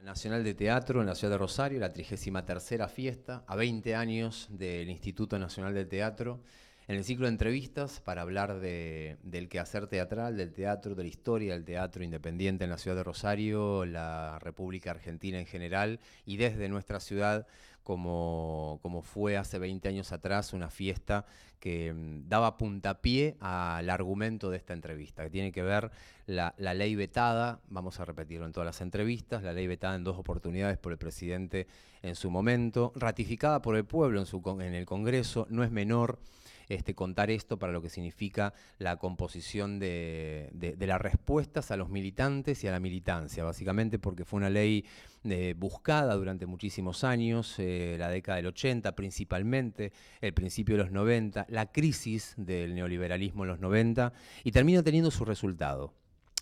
Nacional de Teatro en la ciudad de Rosario, la 33ª fiesta, a 20 años del Instituto Nacional de Teatro, en el ciclo de entrevistas para hablar del quehacer teatral, del teatro, de la historia del teatro independiente en la ciudad de Rosario, la República Argentina en general, y desde nuestra ciudad, como fue hace 20 años atrás, una fiesta que daba puntapié al argumento de esta entrevista, que tiene que ver la ley vetada, vamos a repetirlo en todas las entrevistas, la ley vetada en 2 oportunidades por el presidente en su momento, ratificada por el pueblo en el Congreso. No es menor contar esto para lo que significa la composición de las respuestas a los militantes y a la militancia, básicamente porque fue una ley buscada durante muchísimos años, la década del 80 principalmente, el principio de los 90, la crisis del neoliberalismo en los 90, y termina teniendo su resultado,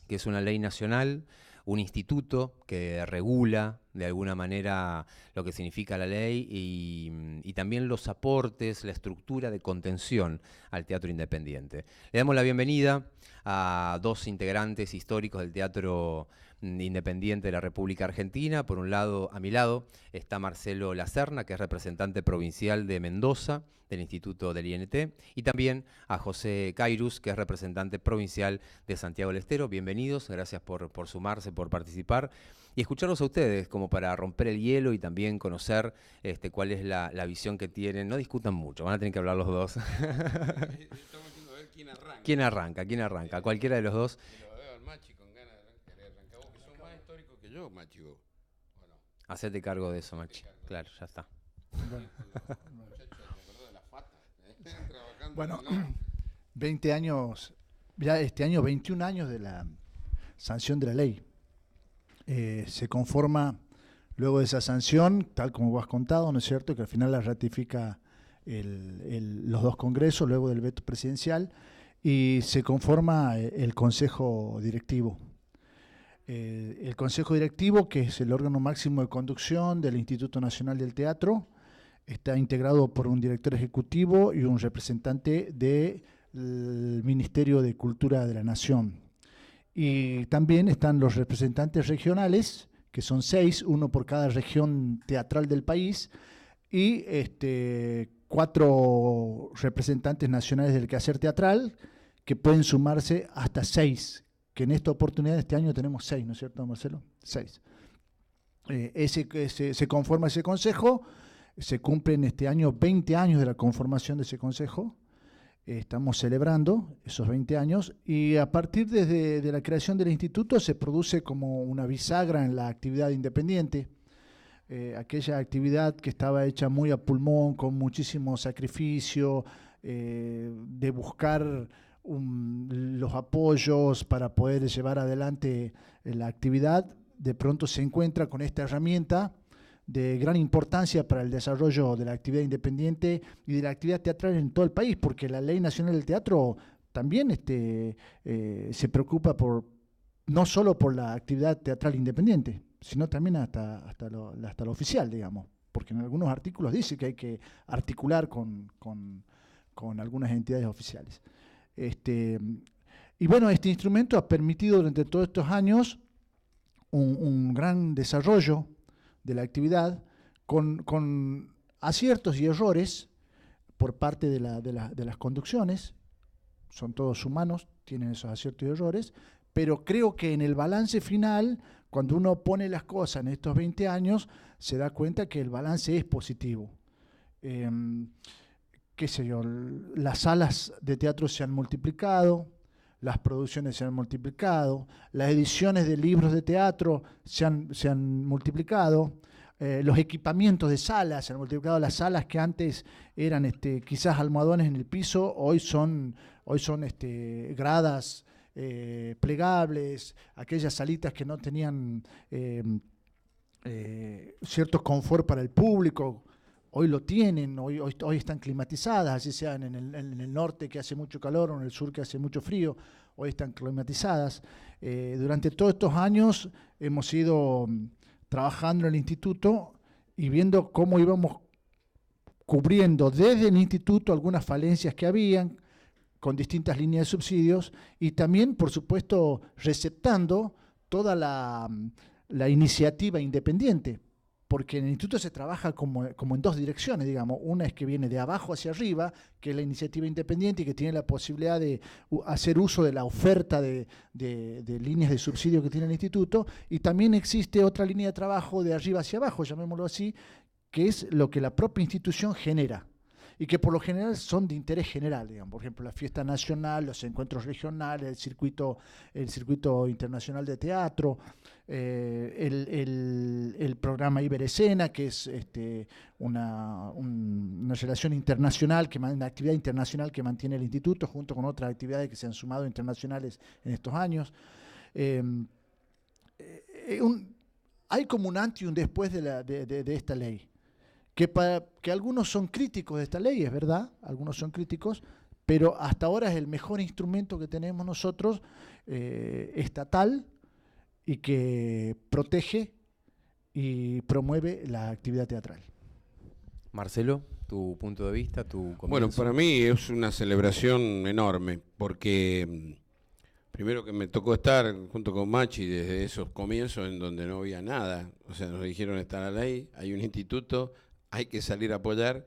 que es una ley nacional, un instituto que regula de alguna manera lo que significa la ley y también los aportes, la estructura de contención al teatro independiente. Le damos la bienvenida a 2 integrantes históricos del teatro independiente de la República Argentina. Por un lado, a mi lado, está Marcelo Lacerna, que es representante provincial de Mendoza, del Instituto del INT, y también a José Cairus, que es representante provincial de Santiago del Estero. Bienvenidos, gracias por sumarse, por participar, y escucharlos a ustedes como para romper el hielo y también conocer cuál es la visión que tienen. No discutan mucho, van a tener que hablar los dos. Estamos viendo a ver quién arranca. ¿Quién arranca? Cualquiera de los dos. Lo veo al Machi con ganas de arrancar. Vos que sos más histórico que yo, Machi, vos. ¿O no? Hacete cargo de eso, Machi. Claro, ya está. Bueno, 20 años, ya este año 21 años de la sanción de la ley. Se conforma luego de esa sanción, tal como vos has contado, ¿no es cierto?, que al final la ratifica los 2 congresos luego del veto presidencial, y se conforma el Consejo Directivo. El Consejo Directivo, que es el órgano máximo de conducción del Instituto Nacional del Teatro, está integrado por un director ejecutivo y un representante del Ministerio de Cultura de la Nación. Y también están los representantes regionales, que son 6, uno por cada región teatral del país, y 4 representantes nacionales del quehacer teatral, que pueden sumarse hasta 6, que en esta oportunidad este año tenemos 6, ¿no es cierto, Marcelo? 6. Se conforma ese consejo, se cumplen este año 20 años de la conformación de ese consejo. Estamos celebrando esos 20 años, y a partir de la creación del instituto se produce como una bisagra en la actividad independiente, aquella actividad que estaba hecha muy a pulmón, con muchísimo sacrificio, de buscar los apoyos para poder llevar adelante la actividad. De pronto se encuentra con esta herramienta de gran importancia para el desarrollo de la actividad independiente y de la actividad teatral en todo el país, porque la Ley Nacional del Teatro también se preocupa no solo por la actividad teatral independiente, sino también hasta lo oficial, digamos, porque en algunos artículos dice que hay que articular con algunas entidades oficiales. Y bueno, este instrumento ha permitido durante todos estos años un gran desarrollo de la actividad, con aciertos y errores por parte de las conducciones. Son todos humanos, tienen esos aciertos y errores, pero creo que en el balance final, cuando uno pone las cosas en estos 20 años, se da cuenta que el balance es positivo. Qué sé yo, las salas de teatro se han multiplicado, las producciones se han multiplicado, las ediciones de libros de teatro se han multiplicado, los equipamientos de salas se han multiplicado. Las salas que antes eran quizás almohadones en el piso, hoy son gradas plegables, aquellas salitas que no tenían cierto confort para el público. Hoy lo tienen, hoy están climatizadas, así sea en el norte, que hace mucho calor, o en el sur, que hace mucho frío, hoy están climatizadas. Durante todos estos años hemos ido trabajando en el instituto y viendo cómo íbamos cubriendo desde el instituto algunas falencias que habían, con distintas líneas de subsidios, y también, por supuesto, receptando toda la iniciativa independiente, porque en el instituto se trabaja como en dos direcciones, digamos. Una es que viene de abajo hacia arriba, que es la iniciativa independiente y que tiene la posibilidad de hacer uso de la oferta de líneas de subsidio que tiene el instituto, y también existe otra línea de trabajo de arriba hacia abajo, llamémoslo así, que es lo que la propia institución genera, y que por lo general son de interés general, digamos. Por ejemplo, la fiesta nacional, los encuentros regionales, el circuito internacional de teatro, el programa Iberescena, que es una relación internacional, una actividad internacional que mantiene el instituto, junto con otras actividades que se han sumado internacionales en estos años. Hay como un antes y un después de esta ley. Que algunos son críticos de esta ley, es verdad, algunos son críticos, pero hasta ahora es el mejor instrumento que tenemos nosotros, estatal, y que protege y promueve la actividad teatral. Marcelo, tu punto de vista, tu comienzo. Bueno, para mí es una celebración enorme, porque primero que me tocó estar junto con Machi desde esos comienzos en donde no había nada, o sea, nos dijeron está la ley, hay un instituto, hay que salir a apoyar,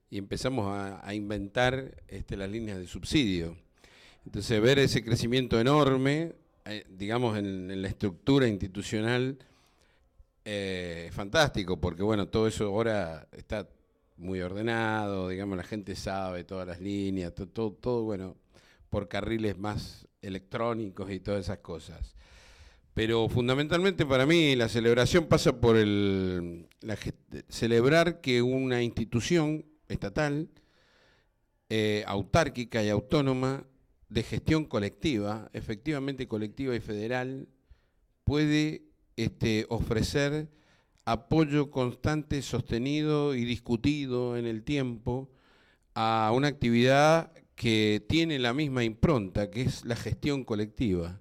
y empezamos a inventar las líneas de subsidio. Entonces ver ese crecimiento enorme, digamos en la estructura institucional, es fantástico, porque bueno, todo eso ahora está muy ordenado, digamos, la gente sabe todas las líneas, todo bueno, por carriles más electrónicos y todas esas cosas. Pero fundamentalmente para mí la celebración pasa por celebrar que una institución estatal, autárquica y autónoma, de gestión colectiva, efectivamente colectiva y federal, puede ofrecer apoyo constante, sostenido y discutido en el tiempo a una actividad que tiene la misma impronta, que es la gestión colectiva.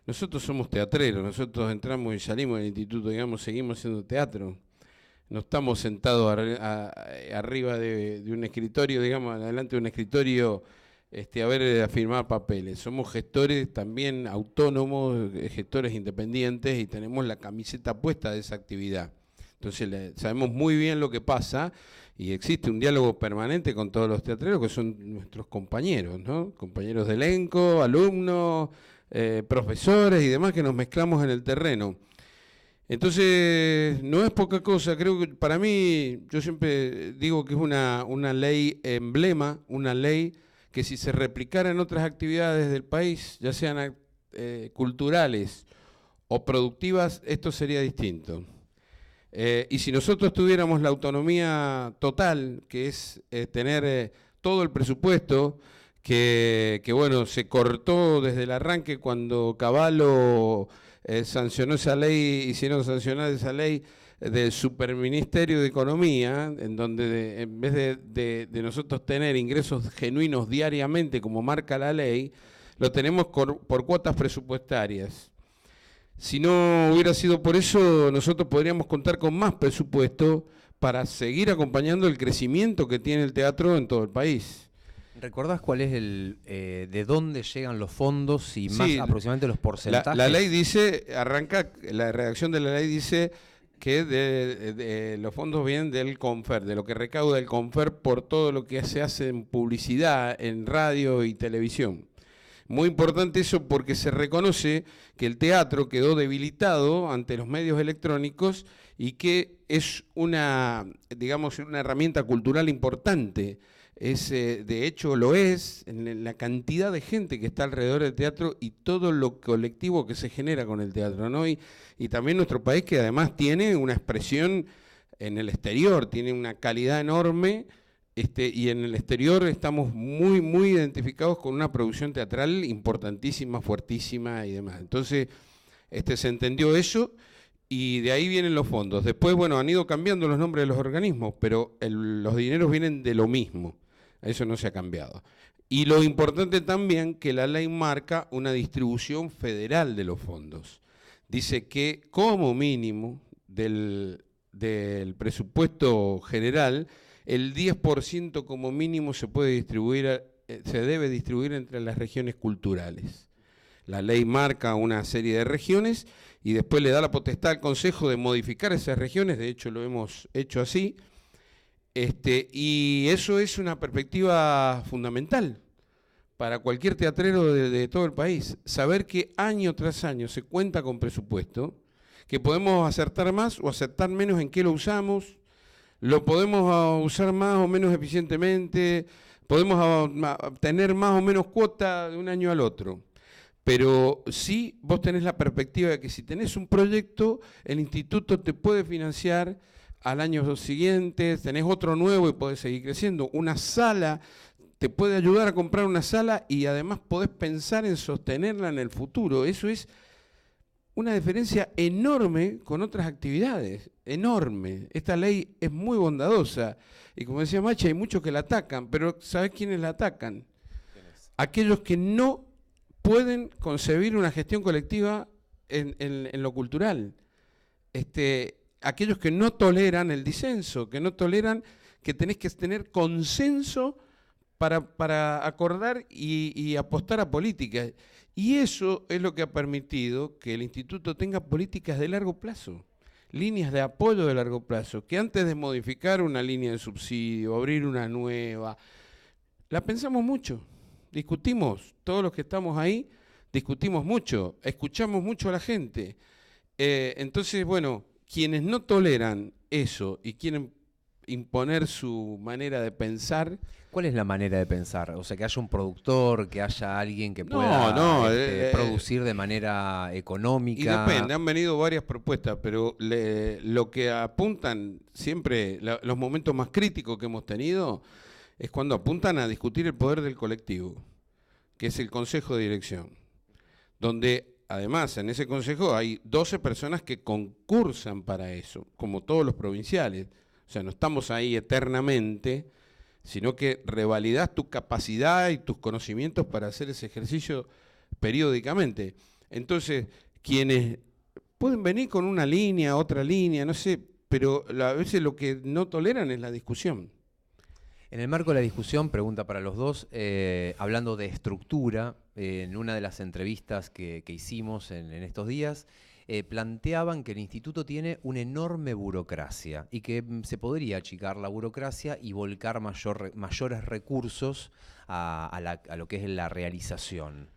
Nosotros somos teatreros, nosotros entramos y salimos del instituto, digamos, seguimos haciendo teatro. No estamos sentados arriba de un escritorio, digamos, adelante de un escritorio a firmar papeles. Somos gestores también autónomos, gestores independientes, y tenemos la camiseta puesta de esa actividad. Entonces sabemos muy bien lo que pasa, y existe un diálogo permanente con todos los teatreros que son nuestros compañeros, ¿no? Compañeros de elenco, alumnos, profesores y demás, que nos mezclamos en el terreno. Entonces, no es poca cosa, creo que para mí, yo siempre digo que es una ley emblema, una ley que si se replicara en otras actividades del país, ya sean culturales o productivas, esto sería distinto. Y si nosotros tuviéramos la autonomía total, que es tener todo el presupuesto, que bueno, se cortó desde el arranque cuando Cavallo sancionó esa ley, hicieron sancionar esa ley del Superministerio de Economía, en donde en vez de nosotros tener ingresos genuinos diariamente, como marca la ley, lo tenemos por cuotas presupuestarias. Si no hubiera sido por eso, nosotros podríamos contar con más presupuesto para seguir acompañando el crecimiento que tiene el teatro en todo el país. ¿Recordás cuál es de dónde llegan los fondos y más Sí, aproximadamente los porcentajes? La ley dice, la redacción de la ley dice que de los fondos vienen del CONFER, de lo que recauda el CONFER por todo lo que se hace en publicidad, en radio y televisión. Muy importante eso, porque se reconoce que el teatro quedó debilitado ante los medios electrónicos y que es una herramienta cultural importante. De hecho lo es, en la cantidad de gente que está alrededor del teatro y todo lo colectivo que se genera con el teatro, ¿no? Y también nuestro país, que además tiene una expresión en el exterior, tiene una calidad enorme, y en el exterior estamos muy, muy identificados con una producción teatral importantísima, fuertísima y demás. Entonces, se entendió eso, y de ahí vienen los fondos. Después, bueno, han ido cambiando los nombres de los organismos, pero los dineros vienen de lo mismo. Eso no se ha cambiado. Y lo importante también, que la ley marca una distribución federal de los fondos. Dice que como mínimo del presupuesto general, el 10% como mínimo se debe distribuir entre las regiones culturales. La ley marca una serie de regiones y después le da la potestad al Consejo de modificar esas regiones, de hecho lo hemos hecho así, y eso es una perspectiva fundamental para cualquier teatrero de todo el país, saber que año tras año se cuenta con presupuesto, que podemos acertar más o acertar menos en qué lo usamos, lo podemos usar más o menos eficientemente, podemos tener más o menos cuota de un año al otro. Pero sí vos tenés la perspectiva de que si tenés un proyecto, el instituto te puede financiar al año siguiente, tenés otro nuevo y podés seguir creciendo. Una sala te puede ayudar a comprar una sala y además podés pensar en sostenerla en el futuro. Eso es una diferencia enorme con otras actividades, enorme. Esta ley es muy bondadosa y como decía Machi, hay muchos que la atacan, pero ¿sabés quiénes la atacan? Aquellos que no pueden concebir una gestión colectiva en lo cultural. Aquellos que no toleran el disenso, que no toleran que tenés que tener consenso para acordar y apostar a políticas. Y eso es lo que ha permitido que el instituto tenga políticas de largo plazo, líneas de apoyo de largo plazo, que antes de modificar una línea de subsidio, abrir una nueva, la pensamos mucho, discutimos, todos los que estamos ahí, discutimos mucho, escuchamos mucho a la gente. Entonces, bueno, quienes no toleran eso y quieren imponer su manera de pensar. ¿Cuál es la manera de pensar? O sea, que haya un productor, que haya alguien que pueda producir de manera económica. Y depende, han venido varias propuestas, pero lo que apuntan siempre, los momentos más críticos que hemos tenido, es cuando apuntan a discutir el poder del colectivo, que es el Consejo de Dirección, donde además en ese consejo hay 12 personas que concursan para eso, como todos los provinciales. O sea, no estamos ahí eternamente, sino que revalidás tu capacidad y tus conocimientos para hacer ese ejercicio periódicamente. Entonces, quienes pueden venir con una línea, otra línea, no sé, pero a veces lo que no toleran es la discusión. En el marco de la discusión, pregunta para los dos, hablando de estructura, en una de las entrevistas que hicimos en estos días, planteaban que el instituto tiene una enorme burocracia y que se podría achicar la burocracia y volcar mayores recursos a lo que es la realización.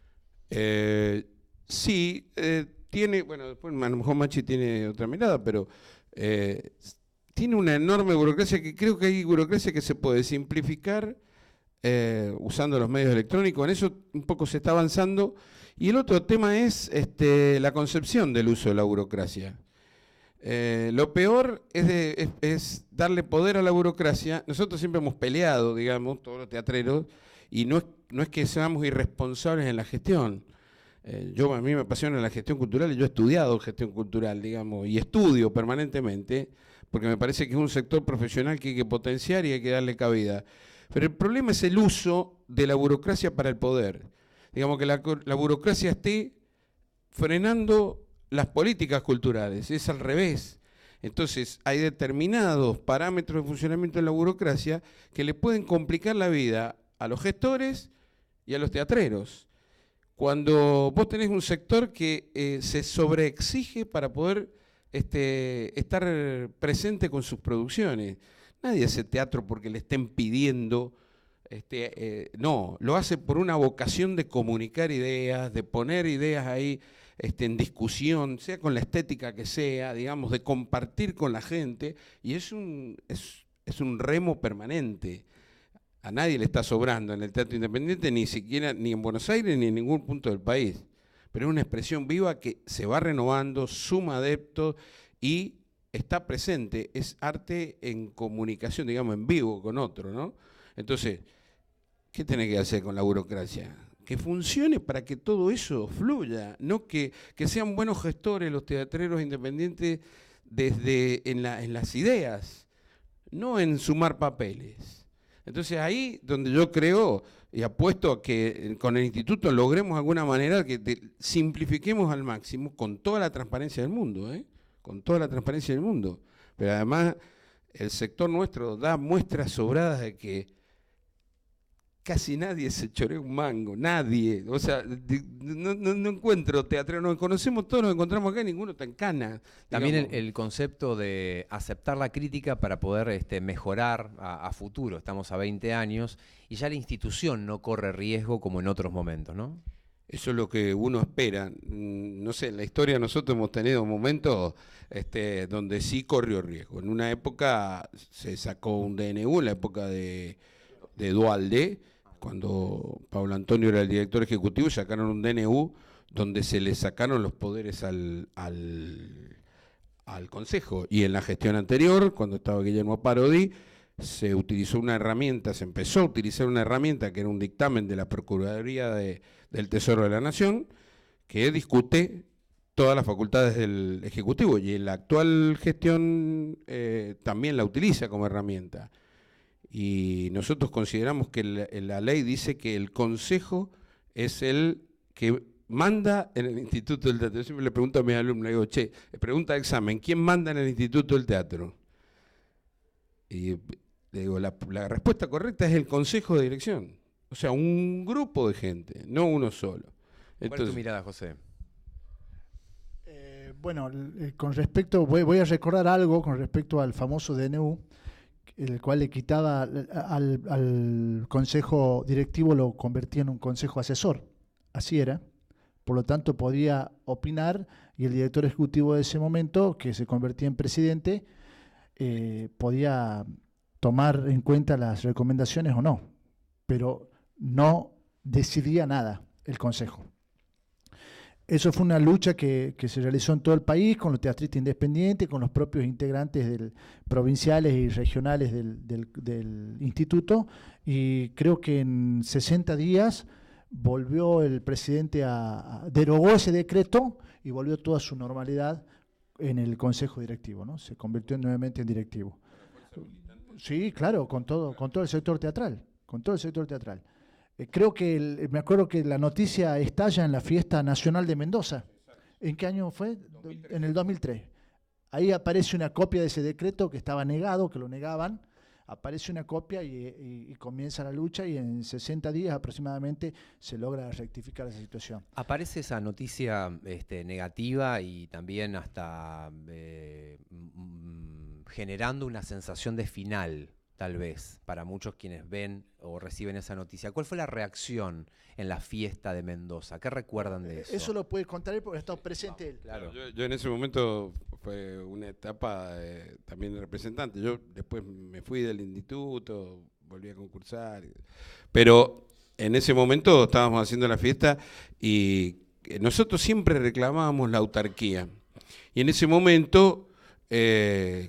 Sí, tiene, bueno, después a lo mejor Machi tiene otra mirada, pero tiene una enorme burocracia que creo que hay burocracia que se puede simplificar usando los medios electrónicos. En eso un poco se está avanzando. Y el otro tema es la concepción del uso de la burocracia. Lo peor es darle poder a la burocracia. Nosotros siempre hemos peleado, digamos, todos los teatreros, y no es que seamos irresponsables en la gestión. A mí me apasiona la gestión cultural y yo he estudiado gestión cultural, digamos, y estudio permanentemente, porque me parece que es un sector profesional que hay que potenciar y hay que darle cabida. Pero el problema es el uso de la burocracia para el poder. Digamos que la burocracia esté frenando las políticas culturales, es al revés. Entonces hay determinados parámetros de funcionamiento en la burocracia que le pueden complicar la vida a los gestores y a los teatreros. Cuando vos tenés un sector que se sobreexige para poder estar presente con sus producciones. Nadie hace teatro porque le estén pidiendo, no, lo hace por una vocación de comunicar ideas, de poner ideas ahí en discusión, sea con la estética que sea, digamos, de compartir con la gente, y es un remo permanente. A nadie le está sobrando en el teatro independiente, ni siquiera ni en Buenos Aires ni en ningún punto del país. Pero es una expresión viva que se va renovando, suma adeptos y está presente. Es arte en comunicación, digamos, en vivo con otro, ¿no? Entonces, ¿qué tenés que hacer con la burocracia? Que funcione para que todo eso fluya, no que sean buenos gestores los teatreros independientes en las ideas, no en sumar papeles. Entonces ahí donde yo creo y apuesto a que con el instituto logremos de alguna manera que simplifiquemos al máximo con toda la transparencia del mundo, con toda la transparencia del mundo. Pero además el sector nuestro da muestras sobradas de que casi nadie se chorea un mango, nadie. O sea, no encuentro teatro, nos conocemos todos, nos encontramos acá y ninguno está en cana. También el concepto de aceptar la crítica para poder mejorar a futuro. Estamos a 20 años y ya la institución no corre riesgo como en otros momentos, ¿no? Eso es lo que uno espera. No sé, en la historia nosotros hemos tenido momentos donde sí corrió riesgo. En una época se sacó un DNU, en la época de Duhalde, cuando Pablo Antonio era el director ejecutivo, sacaron un DNU donde se le sacaron los poderes al Consejo. Y en la gestión anterior, cuando estaba Guillermo Parodi, se utilizó una herramienta, se empezó a utilizar una herramienta que era un dictamen de la Procuraduría del Tesoro de la Nación, que discute todas las facultades del Ejecutivo, y en la actual gestión también la utiliza como herramienta. Y nosotros consideramos que la ley dice que el Consejo es el que manda en el Instituto del Teatro. Yo siempre le pregunto a mis alumnos, le digo, pregunta de examen, ¿quién manda en el Instituto del Teatro? Y le digo, la respuesta correcta es el Consejo de Dirección. O sea, un grupo de gente, no uno solo. Entonces, ¿cuál es tu mirada, José? Bueno, con respecto, voy a recordar algo con respecto al famoso DNU, el cual le quitaba al consejo directivo, lo convertía en un consejo asesor. Así era. Por lo tanto, podía opinar y el director ejecutivo de ese momento, que se convertía en presidente, podía tomar en cuenta las recomendaciones o no, pero no decidía nada el consejo. Eso fue una lucha que se realizó en todo el país con los teatristas independientes, con los propios integrantes provinciales y regionales del instituto, y creo que en 60 días volvió el presidente derogó ese decreto y volvió toda su normalidad en el consejo directivo, ¿no? Se convirtió nuevamente en directivo. Sí, claro, con todo el sector teatral, con todo el sector teatral. Creo que me acuerdo que la noticia estalla en la Fiesta Nacional de Mendoza. ¿En qué año fue? 2003. En el 2003. Ahí aparece una copia de ese decreto que estaba negado, que lo negaban. Aparece una copia y comienza la lucha y en 60 días aproximadamente se logra rectificar esa situación. Aparece esa noticia negativa y también hasta generando una sensación de final, tal vez, para muchos quienes ven o reciben esa noticia. ¿Cuál fue la reacción en la fiesta de Mendoza? ¿Qué recuerdan de eso? Eso lo puede contar él porque ha estado presente él. Claro. Yo en ese momento fue una etapa también de representante. Yo después me fui del instituto, volví a concursar. Pero en ese momento estábamos haciendo la fiesta y nosotros siempre reclamábamos la autarquía. Y en ese momento,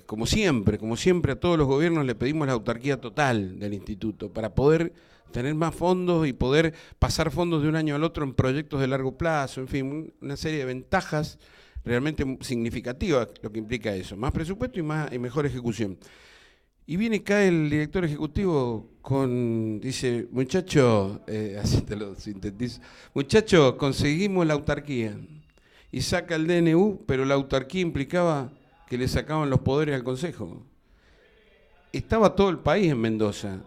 como siempre a todos los gobiernos le pedimos la autarquía total del instituto para poder tener más fondos y poder pasar fondos de un año al otro en proyectos de largo plazo, en fin, una serie de ventajas realmente significativas, lo que implica eso, más presupuesto y mejor ejecución. Y viene acá el director ejecutivo dice, muchacho, así te lo sintetizo, muchacho, conseguimos la autarquía. Y saca el DNU, pero la autarquía implicaba que le sacaban los poderes al Consejo. Estaba todo el país en Mendoza.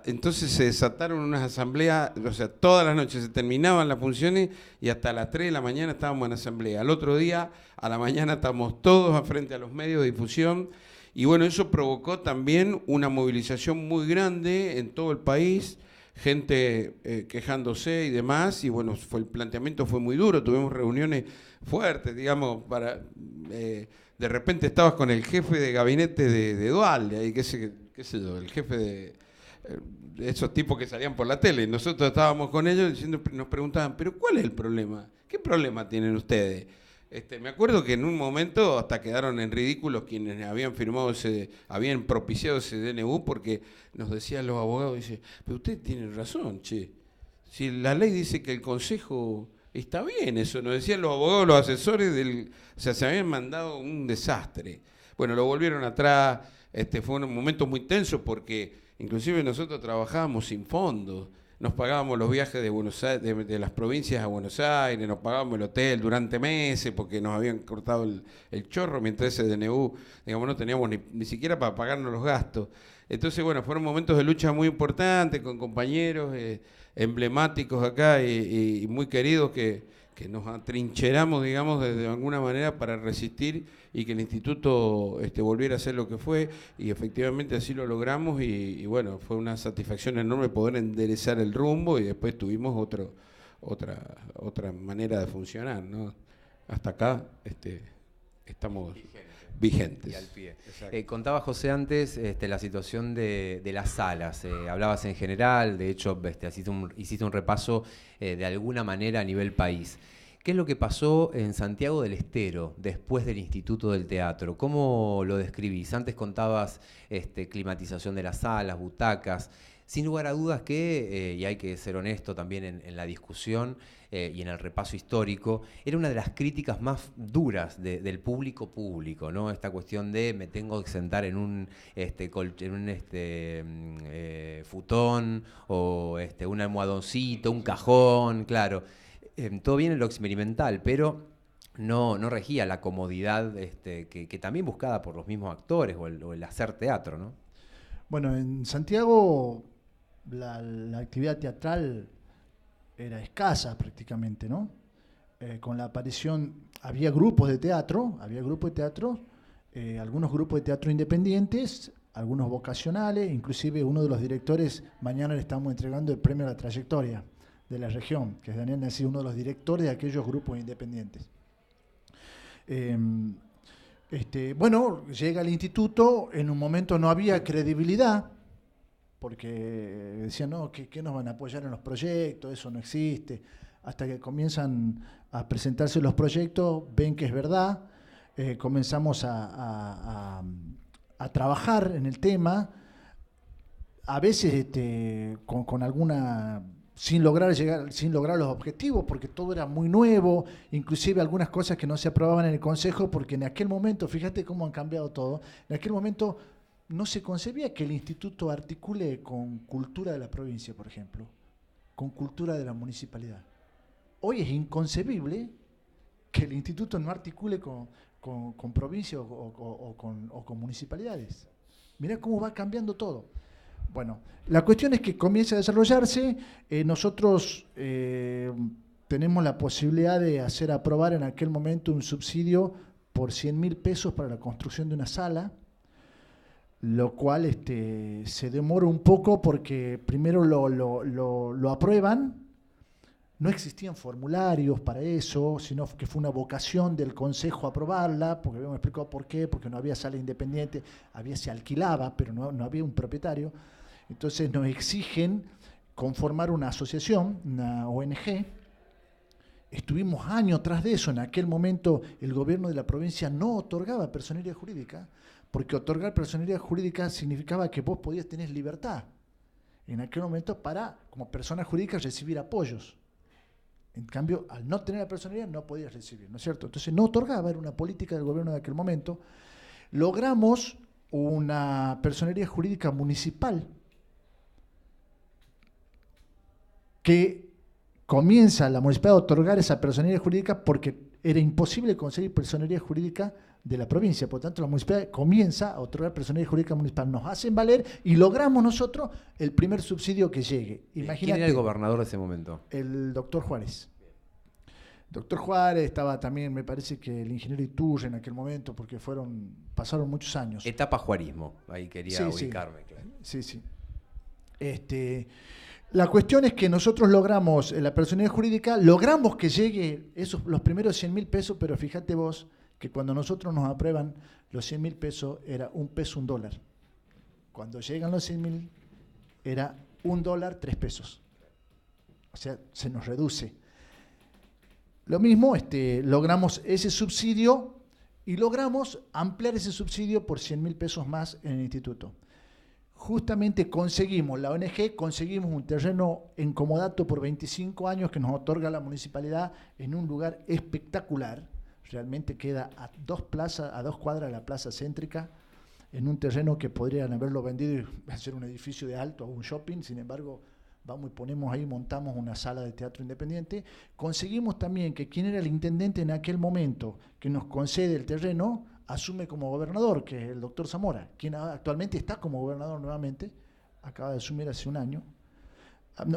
Entonces se desataron unas asambleas, o sea, todas las noches se terminaban las funciones y hasta las 3 de la mañana estábamos en asamblea. Al otro día, a la mañana, estábamos todos frente a los medios de difusión. Y bueno, eso provocó también una movilización muy grande en todo el país, gente quejándose y demás. Y bueno, el planteamiento fue muy duro, tuvimos reuniones fuertes, digamos, de repente estabas con el jefe de gabinete de Duhalde, ahí qué sé yo, el jefe de esos tipos que salían por la tele, y nosotros estábamos con ellos nos preguntaban, pero ¿cuál es el problema? ¿Qué problema tienen ustedes? Me acuerdo que en un momento hasta quedaron en ridículos quienes habían habían propiciado ese DNU, porque nos decían los abogados, dice, pero ustedes tienen razón, che, si la ley dice que el Consejo está bien, eso nos decían los abogados, los asesores o sea, se habían mandado un desastre. Bueno, lo volvieron atrás. Fue un momento muy tenso porque inclusive nosotros trabajábamos sin fondos. nos pagábamos los viajes de Buenos Aires, de las provincias a Buenos Aires, nos pagábamos el hotel durante meses porque nos habían cortado el chorro, mientras ese DNU, digamos, no teníamos ni siquiera para pagarnos los gastos. Entonces, bueno, fueron momentos de lucha muy importantes con compañeros emblemáticos acá y muy queridos que nos atrincheramos, digamos, de alguna manera para resistir y que el instituto volviera a ser lo que fue, y efectivamente así lo logramos y bueno, fue una satisfacción enorme poder enderezar el rumbo y después tuvimos otra manera de funcionar, ¿no? Hasta acá estamos vigentes. Y al pie. Contaba José antes la situación de las salas. Hablabas en general, de hecho hiciste un repaso de alguna manera a nivel país. ¿Qué es lo que pasó en Santiago del Estero después del Instituto del Teatro? ¿Cómo lo describís? Antes contabas climatización de las salas, butacas. Sin lugar a dudas que, y hay que ser honesto también en la discusión y en el repaso histórico, era una de las críticas más duras del público, ¿no? Esta cuestión de me tengo que sentar en un futón o un almohadoncito, un cajón, claro. Todo bien en lo experimental, pero no regía la comodidad que también buscada por los mismos actores o el hacer teatro, ¿no? Bueno, en Santiago la actividad teatral era escasa prácticamente, ¿no? Con la aparición, había grupos de teatro, algunos grupos de teatro independientes, algunos vocacionales, inclusive uno de los directores, mañana le estamos entregando el premio a la trayectoria de la región, que es Daniel Nassi, uno de los directores de aquellos grupos independientes. Bueno, llega al instituto, en un momento no había credibilidad, porque decían, no, ¿qué nos van a apoyar en los proyectos? Eso no existe. Hasta que comienzan a presentarse los proyectos, ven que es verdad, comenzamos a trabajar en el tema, a veces con alguna... sin lograr los objetivos, porque todo era muy nuevo, inclusive algunas cosas que no se aprobaban en el Consejo, porque en aquel momento, fíjate cómo han cambiado todo, en aquel momento no se concebía que el instituto articule con cultura de la provincia, por ejemplo, con cultura de la municipalidad. Hoy es inconcebible que el instituto no articule con provincia o con municipalidades. Mirá cómo va cambiando todo. Bueno, la cuestión es que comienza a desarrollarse. Nosotros tenemos la posibilidad de hacer aprobar en aquel momento un subsidio por 100.000 pesos para la construcción de una sala, lo cual se demora un poco porque primero lo aprueban. No existían formularios para eso, sino que fue una vocación del Consejo aprobarla, porque habíamos explicado por qué, porque no había sala independiente, se alquilaba, pero no había un propietario. Entonces nos exigen conformar una asociación, una ONG. Estuvimos años tras de eso. En aquel momento el gobierno de la provincia no otorgaba personería jurídica, porque otorgar personería jurídica significaba que vos podías tener libertad en aquel momento para, como persona jurídica, recibir apoyos. En cambio, al no tener la personería no podías recibir, ¿no es cierto? Entonces no otorgaba, era una política del gobierno de aquel momento. Logramos una personería jurídica municipal que comienza la municipalidad a otorgar esa personería jurídica porque era imposible conseguir personería jurídica de la provincia. Por tanto, la municipalidad comienza a otorgar personería jurídica municipal. Nos hacen valer y logramos nosotros el primer subsidio que llegue. Imagínate, ¿quién era el gobernador de ese momento? El doctor Juárez. Doctor Juárez, estaba también, me parece que el ingeniero Iturre en aquel momento, porque pasaron muchos años. Etapa juarismo, ahí quería ubicarme. Sí, claro. Sí. La cuestión es que nosotros logramos la personería jurídica, logramos que llegue los primeros 100.000 pesos, pero fíjate vos que cuando nosotros nos aprueban los 100.000 pesos era $1 $1. Cuando llegan los 100.000 era $1 3 pesos. O sea, se nos reduce. Lo mismo, logramos ese subsidio y logramos ampliar ese subsidio por 100.000 pesos más en el instituto. Justamente conseguimos, la ONG, conseguimos un terreno en comodato por 25 años que nos otorga la municipalidad en un lugar espectacular. Realmente queda a 2 cuadras de la plaza céntrica, en un terreno que podrían haberlo vendido y hacer un edificio de alto o un shopping. Sin embargo, vamos y ponemos ahí, montamos una sala de teatro independiente. Conseguimos también que quien era el intendente en aquel momento que nos concede el terreno, asume como gobernador, que es el doctor Zamora, quien actualmente está como gobernador nuevamente, acaba de asumir hace un año,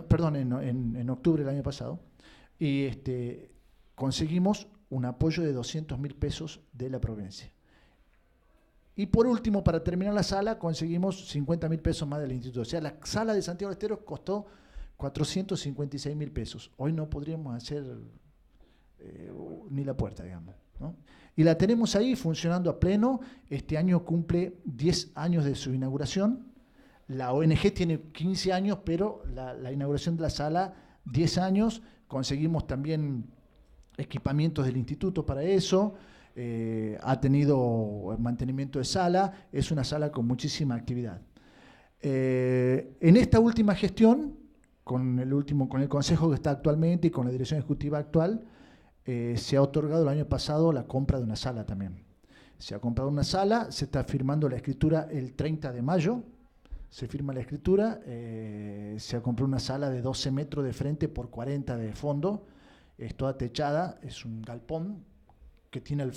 perdón, en octubre del año pasado, y conseguimos un apoyo de 200.000 pesos de la provincia. Y por último, para terminar la sala, conseguimos 50.000 pesos más del instituto. O sea, la sala de Santiago del Estero costó 456.000 pesos. Hoy no podríamos hacer ni la puerta, digamos, ¿no? Y la tenemos ahí funcionando a pleno. Este año cumple 10 años de su inauguración. La ONG tiene 15 años, pero la inauguración de la sala, 10 años. Conseguimos también equipamientos del instituto para eso. Ha tenido mantenimiento de sala, es una sala con muchísima actividad. En esta última gestión, con el consejo que está actualmente y con la dirección ejecutiva actual, se ha otorgado el año pasado la compra de una sala también. Se ha comprado una sala, se está firmando la escritura el 30 de mayo, se firma la escritura, se ha comprado una sala de 12 metros de frente por 40 de fondo, es toda techada, es un galpón que tenía al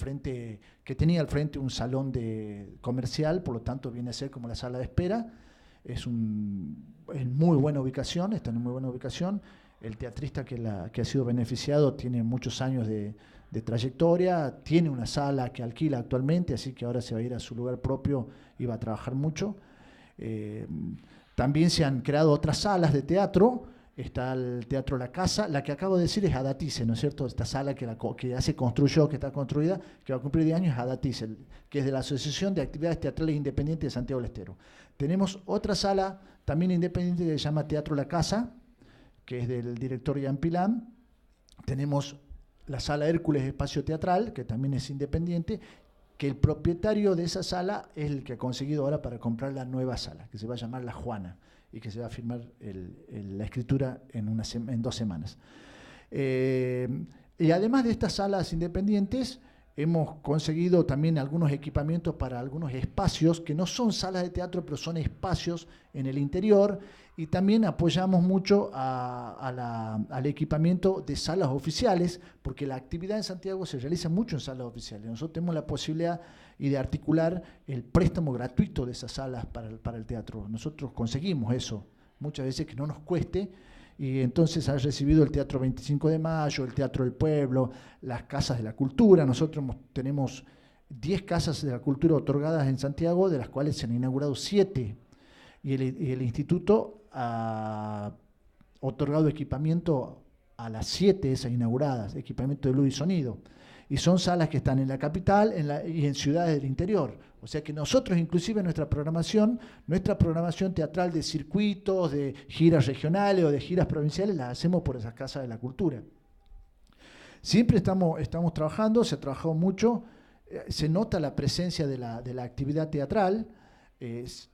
frente un salón comercial, por lo tanto viene a ser como la sala de espera. Es en muy buena ubicación, está en muy buena ubicación. El teatrista que ha sido beneficiado tiene muchos años de trayectoria, tiene una sala que alquila actualmente, así que ahora se va a ir a su lugar propio y va a trabajar mucho. También se han creado otras salas de teatro. Está el Teatro La Casa, la que acabo de decir es Adatice, ¿no es cierto? Esta sala que ya se construyó, que está construida, que va a cumplir 10 años, es Adatice, que es de la Asociación de Actividades Teatrales Independientes de Santiago del Estero. Tenemos otra sala también independiente que se llama Teatro La Casa, que es del director Ian Pilán. Tenemos la sala Hércules Espacio Teatral, que también es independiente, que el propietario de esa sala es el que ha conseguido ahora para comprar la nueva sala, que se va a llamar La Juana, y que se va a firmar la escritura en 2 semanas. Y además de estas salas independientes, hemos conseguido también algunos equipamientos para algunos espacios que no son salas de teatro, pero son espacios en el interior, y también apoyamos mucho al equipamiento de salas oficiales, porque la actividad en Santiago se realiza mucho en salas oficiales. Nosotros tenemos la posibilidad de articular el préstamo gratuito de esas salas para el teatro. Nosotros conseguimos eso, muchas veces que no nos cueste, y entonces ha recibido el Teatro 25 de Mayo, el Teatro del Pueblo, las Casas de la Cultura. Nosotros tenemos 10 Casas de la Cultura otorgadas en Santiago, de las cuales se han inaugurado 7, y el instituto ha otorgado equipamiento a las 7 esas inauguradas, equipamiento de luz y sonido. Y son salas que están en la capital y en ciudades del interior. O sea que nosotros, inclusive nuestra programación teatral de circuitos, de giras regionales o de giras provinciales, las hacemos por esas casas de la cultura. Siempre estamos trabajando, se ha trabajado mucho, se nota la presencia de la actividad teatral.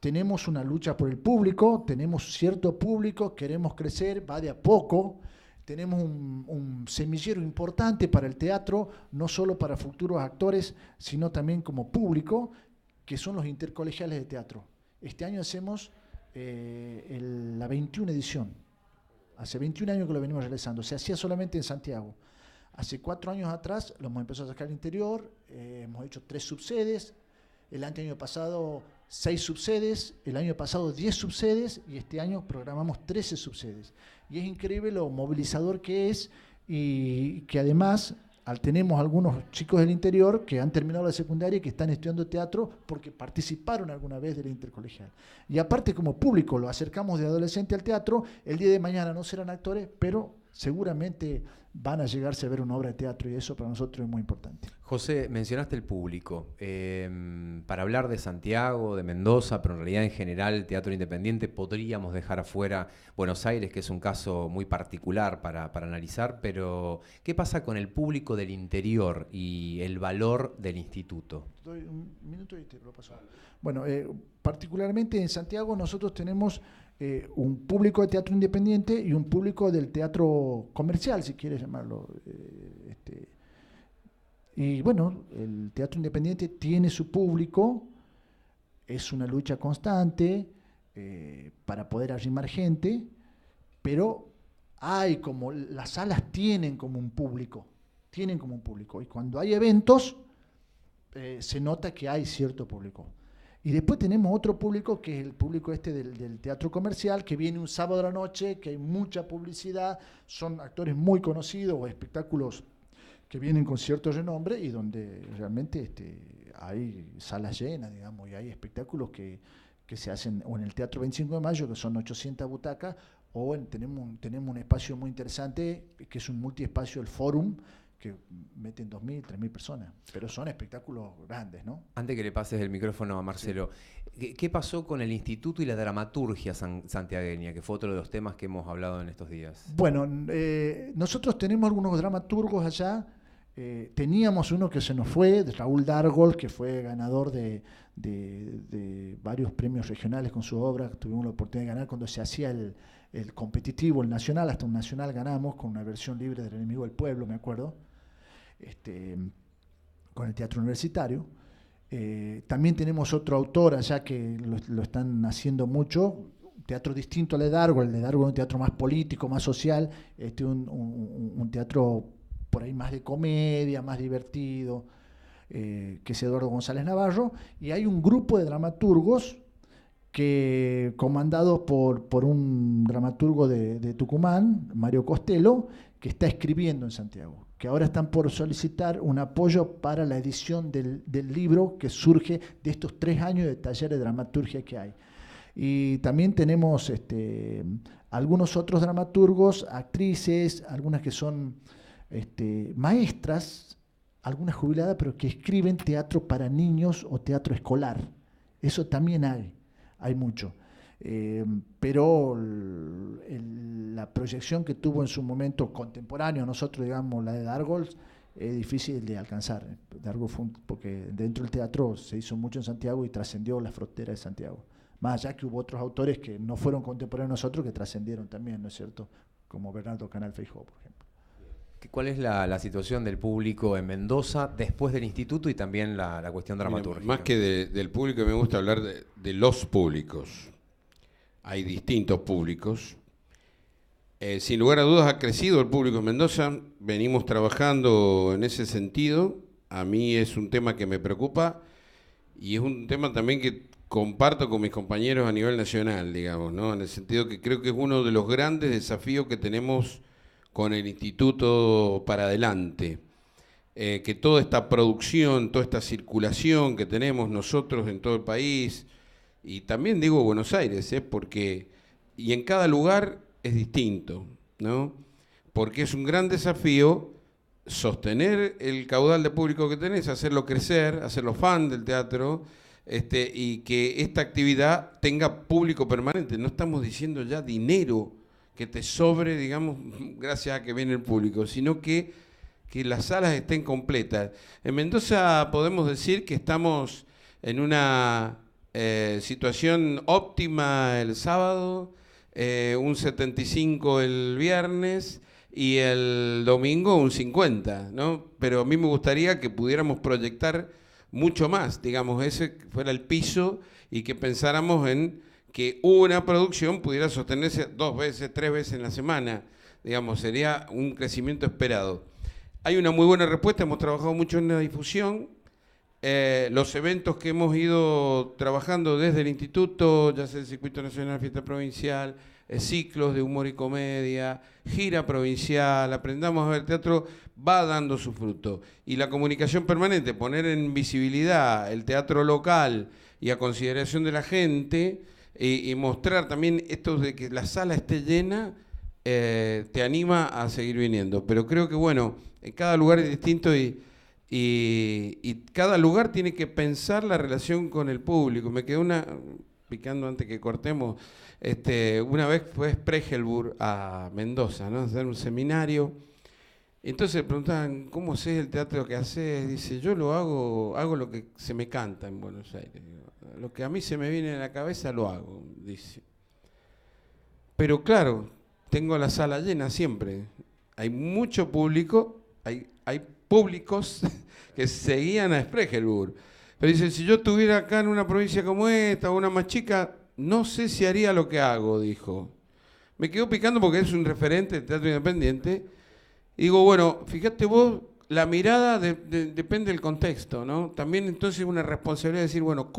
Tenemos una lucha por el público, tenemos cierto público, queremos crecer, va de a poco. Tenemos un semillero importante para el teatro, no solo para futuros actores, sino también como público, que son los intercolegiales de teatro. Este año hacemos la 21 edición. Hace 21 años que lo venimos realizando. Se hacía solamente en Santiago. Hace 4 años atrás lo hemos empezado a sacar al interior, hemos hecho 3 subsedes, el año pasado 6 subsedes, el año pasado 10 subsedes, y este año programamos 13 subsedes. Y es increíble lo movilizador que es, y que además tenemos algunos chicos del interior que han terminado la secundaria y que están estudiando teatro porque participaron alguna vez de la intercolegial. Y aparte, como público, lo acercamos de adolescente al teatro. El día de mañana no serán actores, pero seguramente van a llegarse a ver una obra de teatro, y eso para nosotros es muy importante. José, mencionaste el público. Para hablar de Santiago, de Mendoza, pero en realidad en general el teatro independiente, podríamos dejar afuera Buenos Aires, que es un caso muy particular para analizar, pero ¿qué pasa con el público del interior y el valor del instituto? Doy un minuto y te lo paso. Bueno, particularmente en Santiago nosotros tenemos un público de teatro independiente y un público del teatro comercial, si quieres llamarlo. Y bueno, el teatro independiente tiene su público, es una lucha constante para poder arrimar gente, pero hay como, las salas tienen como un público, y cuando hay eventos se nota que hay cierto público. Y después tenemos otro público, que es el público del teatro comercial, que viene un sábado a la noche, que hay mucha publicidad, son actores muy conocidos o espectáculos que vienen con cierto renombre y donde realmente hay salas llenas, digamos, y hay espectáculos que se hacen o en el Teatro 25 de Mayo, que son 800 butacas, o tenemos un espacio muy interesante, que es un multiespacio, el Fórum, que meten 2.000, 3.000 personas, pero son espectáculos grandes, ¿no? Antes que le pases el micrófono a Marcelo, sí. ¿Qué pasó con el instituto y la dramaturgia santiagueña, que fue otro de los temas que hemos hablado en estos días? Bueno, nosotros tenemos algunos dramaturgos allá. Teníamos uno que se nos fue, de Raúl Dargol, que fue ganador de varios premios regionales con su obra. Tuvimos la oportunidad de ganar cuando se hacía el competitivo, el nacional. Hasta un nacional ganamos con una versión libre del Enemigo del Pueblo, me acuerdo, con el teatro universitario. También tenemos otro autor allá que lo están haciendo mucho, un teatro distinto al de Dargol. El de Dargol es un teatro más político, más social, un teatro por ahí más de comedia, más divertido, que es Eduardo González Navarro, y hay un grupo de dramaturgos que, comandados por un dramaturgo de Tucumán, Mario Costello, que está escribiendo en Santiago, que ahora están por solicitar un apoyo para la edición del libro que surge de estos 3 años de taller de dramaturgia que hay. Y también tenemos algunos otros dramaturgos, actrices, algunas que son maestras, algunas jubiladas, pero que escriben teatro para niños o teatro escolar. Eso también hay mucho. Pero la proyección que tuvo en su momento contemporáneo, nosotros, digamos, la de Dargol, es difícil de alcanzar. Dargol porque dentro del teatro se hizo mucho en Santiago y trascendió las fronteras de Santiago. Más allá que hubo otros autores que no fueron contemporáneos a nosotros que trascendieron también, ¿no es cierto? Como Bernardo Canal Feijó, por ejemplo. ¿Cuál es la situación del público en Mendoza después del instituto y también la cuestión dramatúrgica? Más que del público, me gusta hablar de los públicos. Hay distintos públicos. Sin lugar a dudas ha crecido el público en Mendoza. Venimos trabajando en ese sentido. A mí es un tema que me preocupa y es un tema también que comparto con mis compañeros a nivel nacional, digamos, ¿no? En el sentido que creo que es uno de los grandes desafíos que tenemos con el instituto para adelante, que toda esta producción, toda esta circulación que tenemos nosotros en todo el país, y también digo Buenos Aires, porque, y en cada lugar es distinto, ¿no? Porque es un gran desafío sostener el caudal de público que tenés, hacerlo crecer, hacerlo fan del teatro, y que esta actividad tenga público permanente. No estamos diciendo ya dinero que te sobre, digamos, gracias a que viene el público, sino que las salas estén completas. En Mendoza podemos decir que estamos en una situación óptima el sábado, un 75 el viernes y el domingo un 50, ¿no? Pero a mí me gustaría que pudiéramos proyectar mucho más, digamos, ese fuera el piso y que pensáramos en que una producción pudiera sostenerse 2 veces, 3 veces en la semana, digamos, sería un crecimiento esperado. Hay una muy buena respuesta, hemos trabajado mucho en la difusión, los eventos que hemos ido trabajando desde el instituto, ya sea el Circuito Nacional, Fiesta Provincial, ciclos de humor y comedia, gira provincial, Aprendamos a ver teatro, va dando su fruto. Y la comunicación permanente, poner en visibilidad el teatro local y a consideración de la gente, y mostrar también esto de que la sala esté llena, te anima a seguir viniendo. Pero creo que, bueno, en cada lugar es distinto y cada lugar tiene que pensar la relación con el público. Me quedó picando antes que cortemos, una vez fue Spregelburg a Mendoza, ¿no? A hacer un seminario. Entonces le preguntaban, ¿cómo haces el teatro que haces? Dice, yo hago lo que se me canta en Buenos Aires. Lo que a mí se me viene a la cabeza lo hago, dice. Pero claro, tengo la sala llena siempre. Hay mucho público, hay públicos que seguían a Spregelburg. Pero dice, si yo estuviera acá en una provincia como esta o una más chica, no sé si haría lo que hago, dijo. me quedó picando porque es un referente del teatro independiente. Y digo, bueno, fíjate vos, la mirada depende del contexto, ¿no? También entonces una responsabilidad de decir, bueno,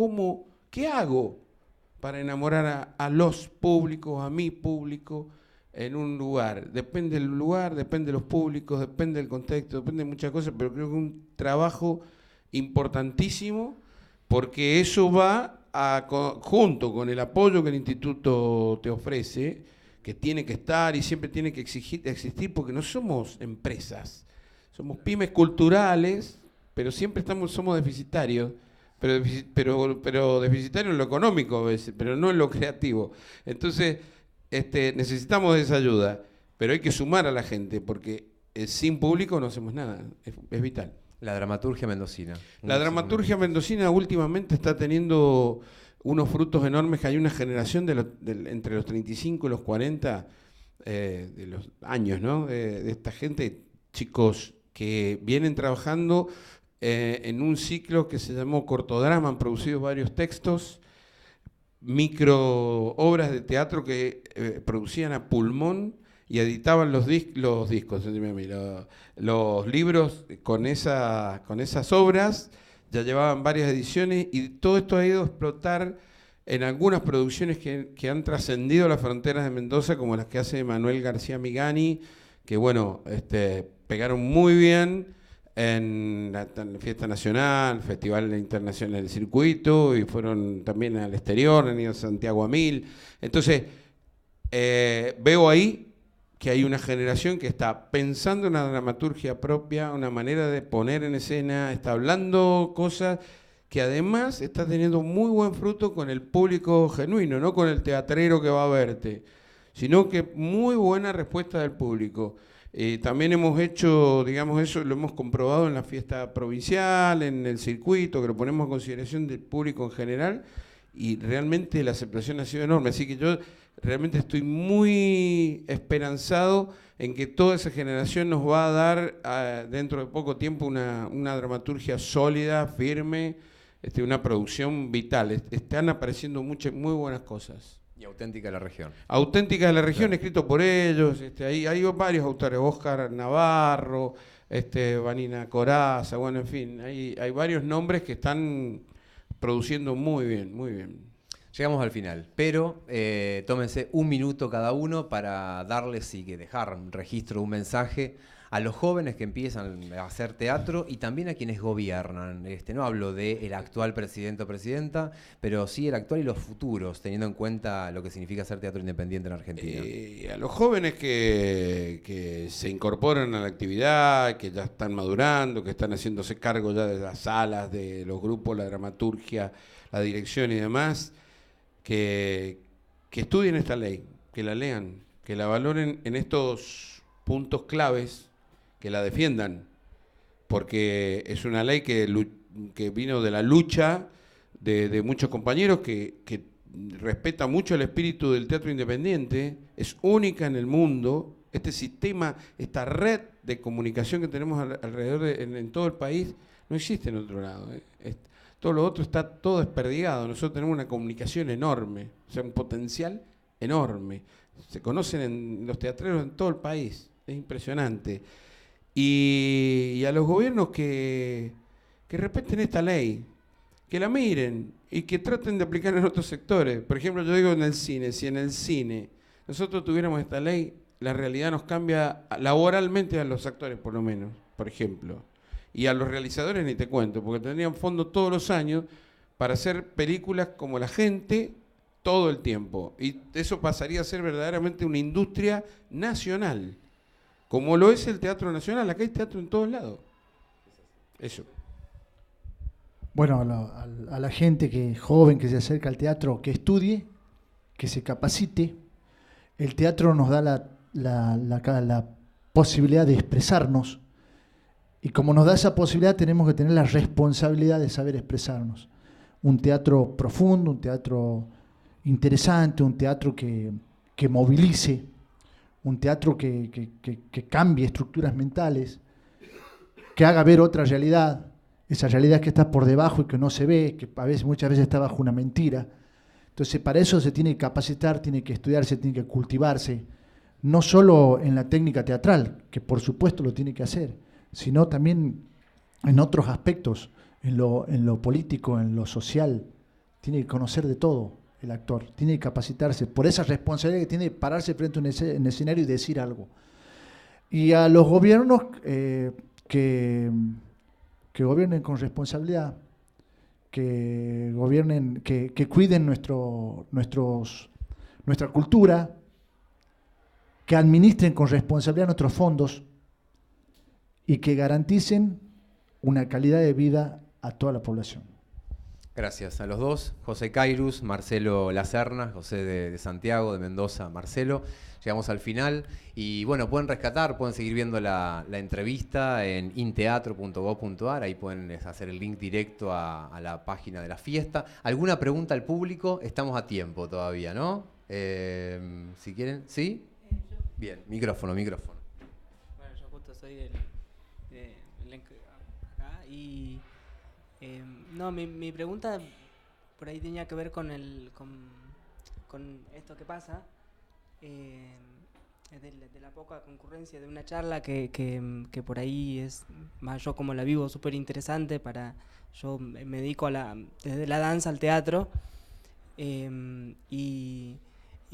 ¿qué hago para enamorar a los públicos, a mi público, en un lugar? Depende del lugar, depende de los públicos, depende del contexto, depende de muchas cosas, pero creo que es un trabajo importantísimo porque eso va junto con el apoyo que el instituto te ofrece, que tiene que estar y siempre tiene que existir, porque no somos empresas, somos pymes culturales, pero siempre somos deficitarios, pero deficitarios en lo económico a veces, pero no en lo creativo. Entonces, necesitamos esa ayuda, pero hay que sumar a la gente, porque sin público no hacemos nada, es vital. La dramaturgia mendocina. La dramaturgia mendocina últimamente está teniendo unos frutos enormes, que hay una generación entre los 35 y los 40 de los años, ¿no? De esta gente, chicos que vienen trabajando en un ciclo que se llamó Cortodrama, han producido varios textos, micro obras de teatro que producían a pulmón y editaban los discos, los libros con esas obras. Ya llevaban varias ediciones y todo esto ha ido a explotar en algunas producciones que han trascendido las fronteras de Mendoza, como las que hace Manuel García Migani, que bueno, pegaron muy bien en la Fiesta Nacional, Festival Internacional del Circuito, y fueron también al exterior, han ido a Santiago a 1000. Entonces, veo ahí que hay una generación que está pensando en una dramaturgia propia, una manera de poner en escena, está hablando cosas que además está teniendo muy buen fruto con el público genuino, no con el teatrero que va a verte, sino que muy buena respuesta del público. También hemos hecho, digamos, eso lo hemos comprobado en la fiesta provincial, en el circuito, que lo ponemos a consideración del público en general, y realmente la aceptación ha sido enorme. Así que yo realmente estoy muy esperanzado en que toda esa generación nos va a dar dentro de poco tiempo una dramaturgia sólida, firme, una producción vital. Están apareciendo muy buenas cosas. Y auténtica de la región. Auténtica de la región, claro. Escrito por ellos. Hay varios autores, Óscar Navarro, Vanina Coraza, bueno, en fin, hay varios nombres que están produciendo muy bien, muy bien. Llegamos al final, pero tómense un minuto cada uno para darles y dejar un registro, un mensaje a los jóvenes que empiezan a hacer teatro y también a quienes gobiernan. No hablo del actual presidente o presidenta, pero sí el actual y los futuros, teniendo en cuenta lo que significa hacer teatro independiente en Argentina. A los jóvenes que se incorporan a la actividad, que ya están madurando, que están haciéndose cargo ya de las salas, de los grupos, la dramaturgia, la dirección y demás, que estudien esta ley, que la lean, que la valoren en estos puntos claves, que la defiendan, porque es una ley que vino de la lucha de muchos compañeros, que respeta mucho el espíritu del teatro independiente, es única en el mundo. Este sistema, esta red de comunicación que tenemos alrededor en todo el país, no existe en otro lado. Todo lo otro está todo desperdigado. Nosotros tenemos una comunicación enorme, o sea, un potencial enorme. Se conocen en los teatreros en todo el país, es impresionante. Y a los gobiernos que respeten esta ley, que la miren y que traten de aplicar en otros sectores. Por ejemplo, yo digo en el cine, si en el cine nosotros tuviéramos esta ley, la realidad nos cambia laboralmente a los actores, por lo menos, por ejemplo. Y a los realizadores ni te cuento, porque tendrían fondo todos los años para hacer películas como la gente todo el tiempo. Y eso pasaría a ser verdaderamente una industria nacional, como lo es el Teatro Nacional. Acá hay teatro en todos lados. Eso. Bueno, a la gente joven que se acerca al teatro, que estudie, que se capacite. El teatro nos da la posibilidad de expresarnos. Y como nos da esa posibilidad, tenemos que tener la responsabilidad de saber expresarnos. Un teatro profundo, un teatro interesante, un teatro que movilice, un teatro que cambie estructuras mentales, que haga ver otra realidad, esa realidad que está por debajo y que no se ve, que muchas veces está bajo una mentira. Entonces, para eso se tiene que capacitar, tiene que estudiarse, tiene que cultivarse, no solo en la técnica teatral, que por supuesto lo tiene que hacer, sino también en otros aspectos, en lo político, en lo social. Tiene que conocer de todo el actor, tiene que capacitarse por esa responsabilidad que tiene de pararse frente a un escenario y decir algo. Y a los gobiernos que gobiernen con responsabilidad, que gobiernen, que cuiden nuestra cultura, que administren con responsabilidad nuestros fondos y que garanticen una calidad de vida a toda la población. Gracias a los dos, José Cairus, Marcelo Lacerna, José de Santiago, de Mendoza, Marcelo. Llegamos al final y bueno, pueden rescatar, pueden seguir viendo la entrevista en inteatro.gov.ar, ahí pueden hacer el link directo a la página de la fiesta. ¿Alguna pregunta al público? Estamos a tiempo todavía, ¿no? Si quieren, ¿sí? Bien, micrófono. Bueno, yo justo soy acá y no, mi pregunta por ahí tenía que ver con esto que pasa, de la poca concurrencia de una charla que por ahí es, más yo como la vivo, súper interesante. Yo me dedico desde la danza al teatro, y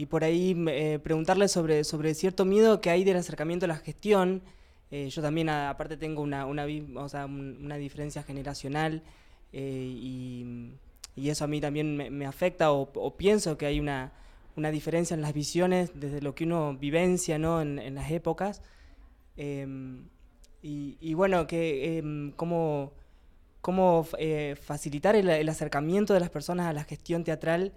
por ahí preguntarle sobre cierto miedo que hay del acercamiento a la gestión. Yo también aparte tengo una diferencia generacional, y eso a mí también me afecta, o pienso que hay una diferencia en las visiones desde lo que uno vivencia, ¿no? en las épocas, y bueno, que cómo facilitar el acercamiento de las personas a la gestión teatral,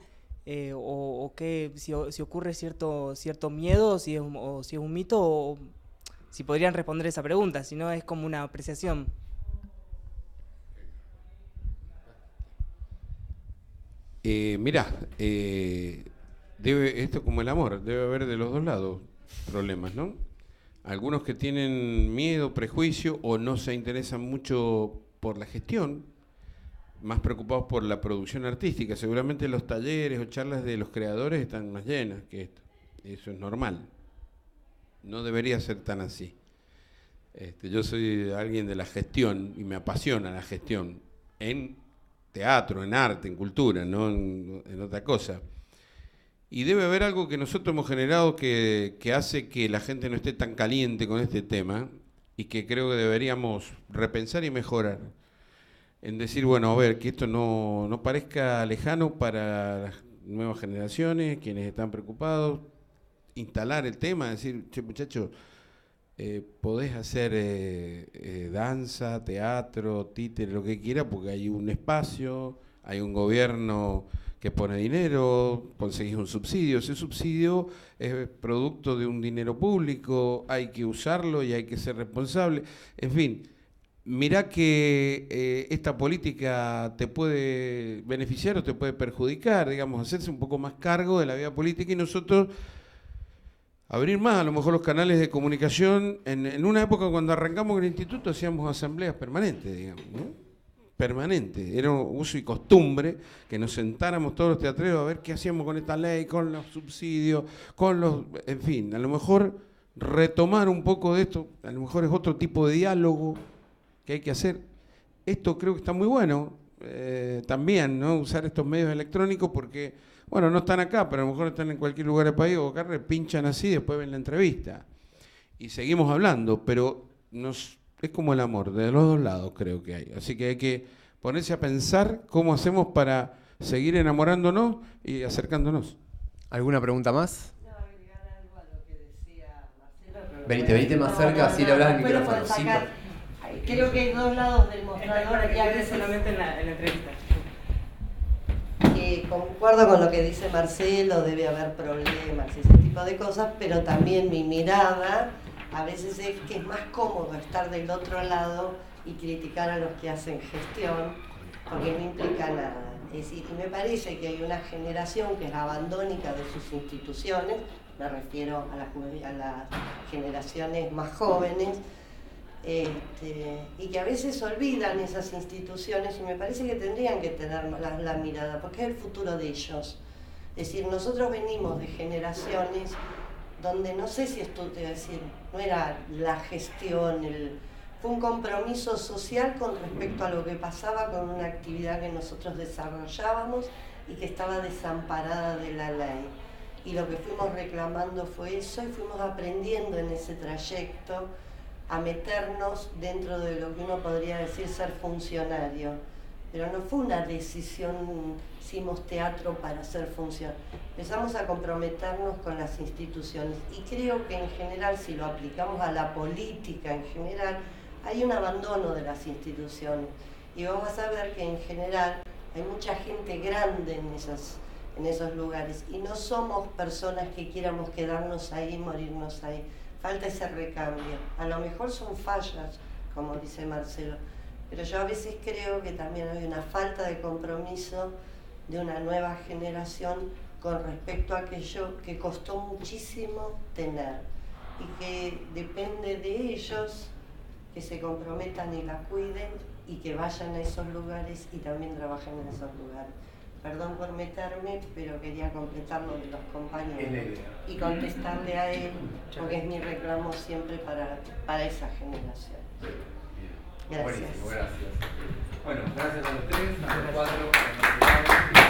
o que si ocurre cierto miedo, o si es un mito, o si podrían responder esa pregunta, si no es como una apreciación. Mirá, esto como el amor, debe haber de los dos lados problemas, ¿no? Algunos que tienen miedo, prejuicio o no se interesan mucho por la gestión, más preocupados por la producción artística. Seguramente los talleres o charlas de los creadores están más llenas que esto. Eso es normal. No debería ser tan así. Yo soy alguien de la gestión y me apasiona la gestión en teatro, en arte, en cultura, no en otra cosa. Y debe haber algo que nosotros hemos generado que hace que la gente no esté tan caliente con este tema y que creo que deberíamos repensar y mejorar. En decir, bueno, a ver, que esto no parezca lejano para las nuevas generaciones, quienes están preocupados, instalar el tema, decir, che, muchachos, podés hacer danza, teatro, títere, lo que quiera, porque hay un espacio, hay un gobierno que pone dinero, conseguís un subsidio. Ese subsidio es producto de un dinero público, hay que usarlo y hay que ser responsable. En fin, mirá que esta política te puede beneficiar o te puede perjudicar, digamos, hacerse un poco más cargo de la vida política y nosotros abrir más a lo mejor los canales de comunicación. En una época cuando arrancamos el instituto hacíamos asambleas permanentes, digamos, ¿no? Permanente, era uso y costumbre que nos sentáramos todos los teatreros a ver qué hacíamos con esta ley, con los subsidios, en fin, a lo mejor retomar un poco de esto, a lo mejor es otro tipo de diálogo que hay que hacer. Esto creo que está muy bueno, también, ¿no? Usar estos medios electrónicos porque, bueno, no están acá, pero a lo mejor están en cualquier lugar del país, o acá pinchan así y después ven la entrevista. Y seguimos hablando, pero es como el amor, de los dos lados creo que hay. Así que hay que ponerse a pensar cómo hacemos para seguir enamorándonos y acercándonos. ¿Alguna pregunta más? No, agregar algo a lo que decía Marcelo. Venite más cerca, así le hablas al micrófono. Sí, creo que hay dos lados del mostrador. Y a veces solamente en la entrevista. Concuerdo con lo que dice Marcelo, debe haber problemas y ese tipo de cosas, pero también mi mirada a veces es que es más cómodo estar del otro lado y criticar a los que hacen gestión, porque no implica nada. Es decir, y me parece que hay una generación que es abandónica de sus instituciones, me refiero a las generaciones más jóvenes, y que a veces olvidan esas instituciones, y me parece que tendrían que tener la mirada, porque es el futuro de ellos. Es decir, nosotros venimos de generaciones donde no sé si esto te voy a decir, no era la gestión, fue un compromiso social con respecto a lo que pasaba con una actividad que nosotros desarrollábamos y que estaba desamparada de la ley. Y lo que fuimos reclamando fue eso y fuimos aprendiendo en ese trayecto a meternos dentro de lo que uno podría decir ser funcionario. Pero no fue una decisión, hicimos teatro para ser funcionario. Empezamos a comprometernos con las instituciones y creo que en general, si lo aplicamos a la política en general, hay un abandono de las instituciones. Y vamos a ver que en general hay mucha gente grande en esos lugares y no somos personas que quieramos quedarnos ahí, morirnos ahí. Falta ese recambio. A lo mejor son fallas, como dice Marcelo, pero yo a veces creo que también hay una falta de compromiso de una nueva generación con respecto a aquello que costó muchísimo tener y que depende de ellos que se comprometan y la cuiden y que vayan a esos lugares y también trabajen en esos lugares. Perdón por meterme, pero quería completar lo de los compañeros y contestarle a él, porque es mi reclamo siempre para esa generación. Gracias. Buenísimo, gracias. Bueno, gracias a los tres, a los cuatro.